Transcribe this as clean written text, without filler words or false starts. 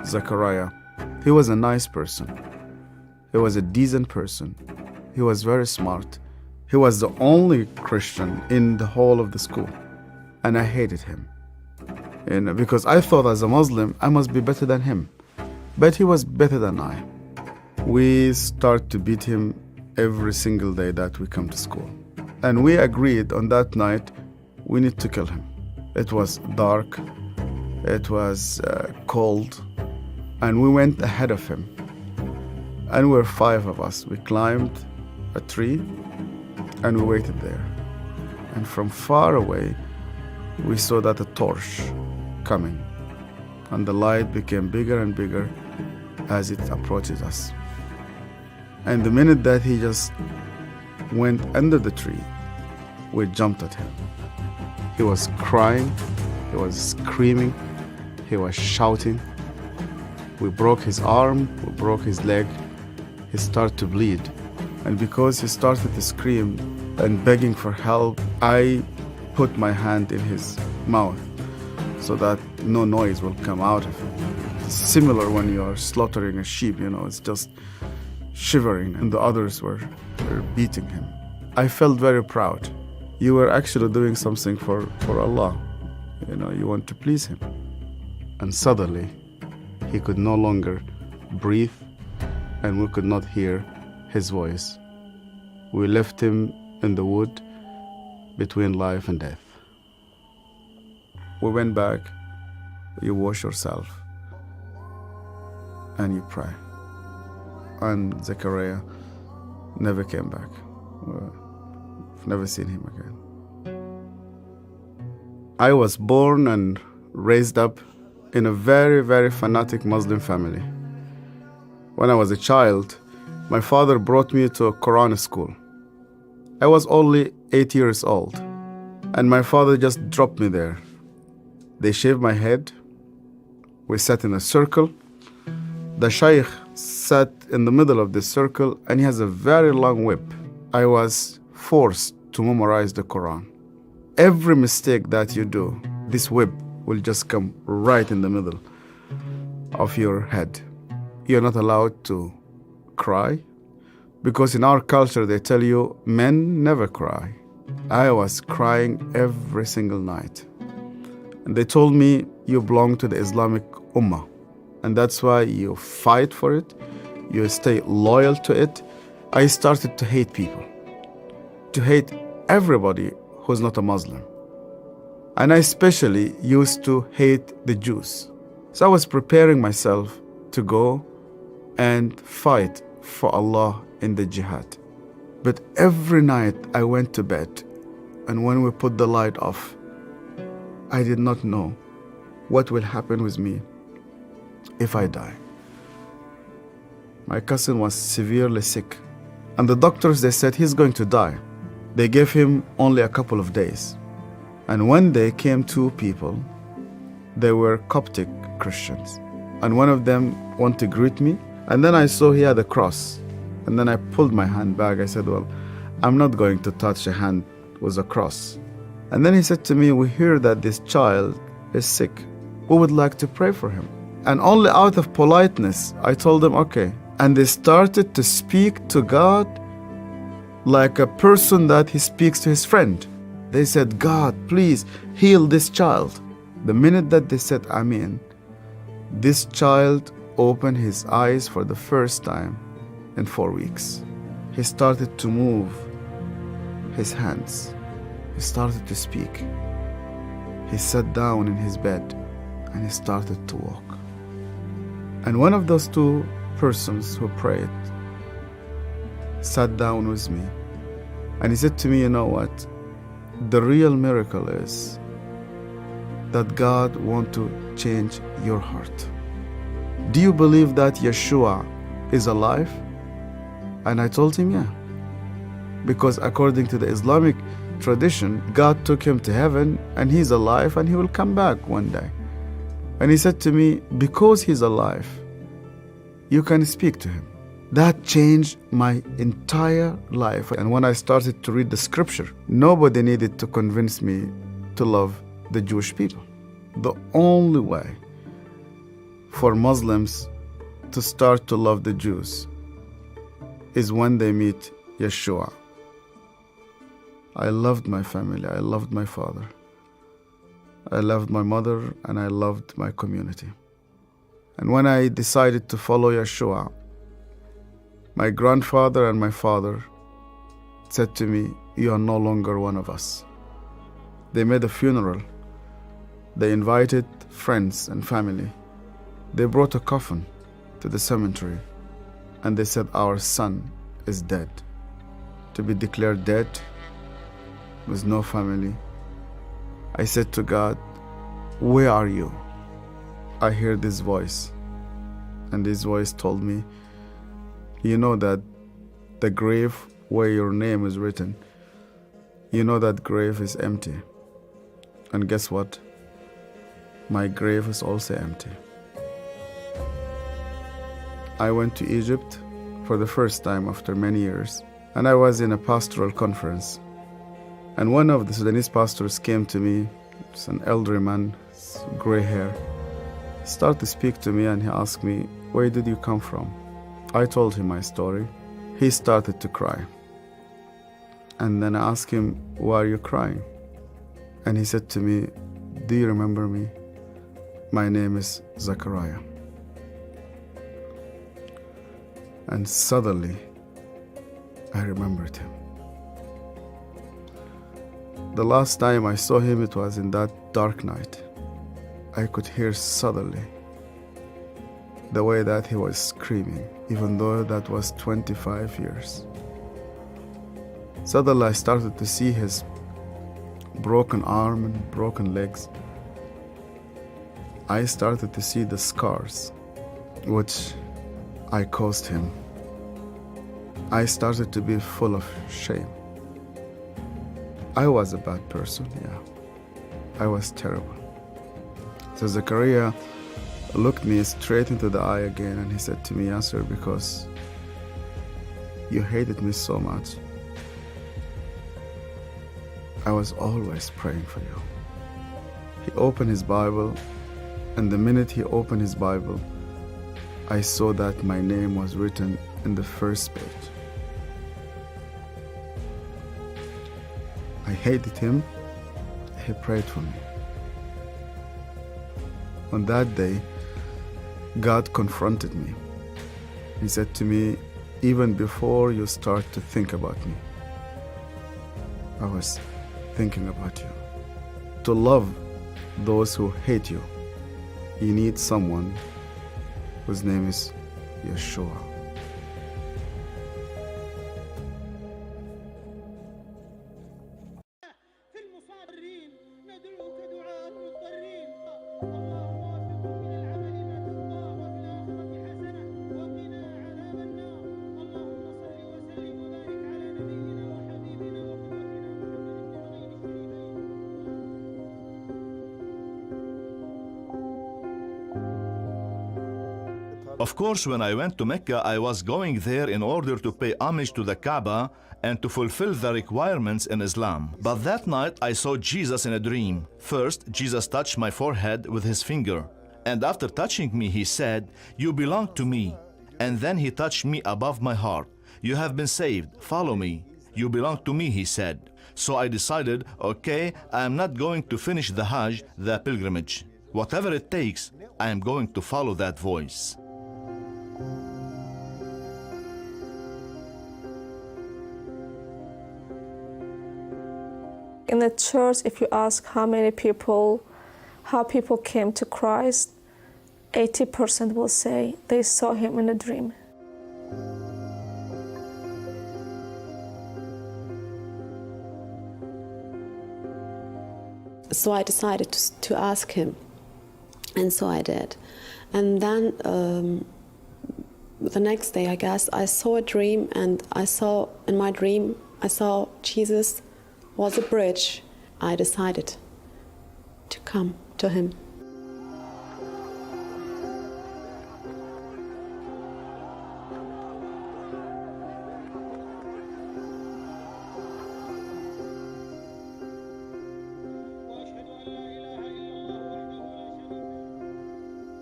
Zechariah. He was a nice person. He was a decent person. He was very smart. He was the only Christian in the whole of the school. And I hated him. Because I thought as a Muslim, I must be better than him. But he was better than I. We start to beat him every single day that we come to school. And we agreed on that night, we need to kill him. It was dark. It was cold. And we went ahead of him. And we were 5 of us. We climbed a tree and we waited there. And from far away, we saw that a torch coming. And the light became bigger and bigger as it approaches us. And the minute that he just went under the tree, we jumped at him. He was crying, he was screaming, he was shouting. We broke his arm, we broke his leg. He started to bleed. And because he started to scream and begging for help, I put my hand in his mouth so that no noise will come out of him. It's similar when you are slaughtering a sheep, it's just shivering, and the others were beating him. I felt very proud. You were actually doing something for Allah. You want to please Him. And suddenly, he could no longer breathe, and we could not hear his voice. We left him in the wood between life and death. We went back, you wash yourself, and you pray. And Zechariah never came back. I've never seen him again. I was born and raised up in a very, very fanatic Muslim family. When I was a child, my father brought me to a Quran school. I was only 8 years old, and my father just dropped me there. They shaved my head. We sat in a circle. The shaykh sat in the middle of this circle, and he has a very long whip. I was forced to memorize the Quran. Every mistake that you do, this whip will just come right in the middle of your head. You're not allowed to cry, because in our culture they tell you men never cry. I was crying every single night. And they told me you belong to the Islamic Ummah, and that's why you fight for it, you stay loyal to it. I started to hate people, to hate everybody who's not a Muslim. And I especially used to hate the Jews. So I was preparing myself to go and fight for Allah in the jihad. But every night I went to bed, and when we put the light off, I did not know what will happen with me if I die. My cousin was severely sick, and the doctors, they said he's going to die. They gave him only a couple of days. And one day came 2 people. They were Coptic Christians. And one of them wanted to greet me. And then I saw he had a cross. And then I pulled my hand back. I said, well, I'm not going to touch a hand with a cross. And then he said to me, we hear that this child is sick. We would like to pray for him. And only out of politeness, I told them, okay. And they started to speak to God like a person that he speaks to his friend. They said, God, please heal this child. The minute that they said Amen, this child opened his eyes for the first time in 4 weeks. He started to move his hands. He started to speak. He sat down in his bed and he started to walk. And one of those 2 persons who prayed sat down with me, and he said to me, you know what? The real miracle is that God wants to change your heart. Do you believe that Yeshua is alive? And I told him, yeah. Because according to the Islamic tradition, God took him to heaven and he's alive and he will come back one day. And he said to me, because he's alive, you can speak to him. That changed my entire life. And when I started to read the scripture, nobody needed to convince me to love the Jewish people. The only way for Muslims to start to love the Jews is when they meet Yeshua. I loved my family, I loved my father, I loved my mother, and I loved my community. And when I decided to follow Yeshua, my grandfather and my father said to me, "You are no longer one of us." They made a funeral. They invited friends and family. They brought a coffin to the cemetery, and they said, "Our son is dead." To be declared dead with no family, I said to God, "Where are you?" I heard this voice, and this voice told me, "You know that the grave where your name is written, you know that grave is empty. And guess what? My grave is also empty." I went to Egypt for the first time after many years, and I was in a pastoral conference. And one of the Sudanese pastors came to me. It's an elderly man, gray hair. He started to speak to me, and he asked me, "Where did you come from?" I told him my story. He started to cry. And then I asked him, "Why are you crying?" And he said to me, "Do you remember me? My name is Zachariah." And suddenly, I remembered him. The last time I saw him, it was in that dark night. I could hear suddenly the way that he was screaming, even though that was 25 years. Suddenly I started to see his broken arm and broken legs. I started to see the scars which I caused him. I started to be full of shame. I was a bad person, yeah. I was terrible. So Zachariah looked me straight into the eye again, and he said to me, "Yasser, because you hated me so much, I was always praying for you." He opened his Bible, and the minute he opened his Bible, I saw that my name was written in the first page. I hated him. He prayed for me. On that day, God confronted me. He said to me, "Even before you start to think about me, I was thinking about you. To love those who hate you, you need someone whose name is Yeshua." Of course, when I went to Mecca, I was going there in order to pay homage to the Kaaba and to fulfill the requirements in Islam. But that night, I saw Jesus in a dream. First, Jesus touched my forehead with his finger. And after touching me, he said, "You belong to me." And then he touched me above my heart. "You have been saved. Follow me." "You belong to me," he said. So I decided, okay, I am not going to finish the Hajj, the pilgrimage. Whatever it takes, I am going to follow that voice. In the church, if you ask how people came to Christ, 80% will say they saw him in a dream. So I decided to ask him, and so I did. And then the next day, I guess, I saw a dream, and in my dream, I saw Jesus was a bridge. I decided to come to him.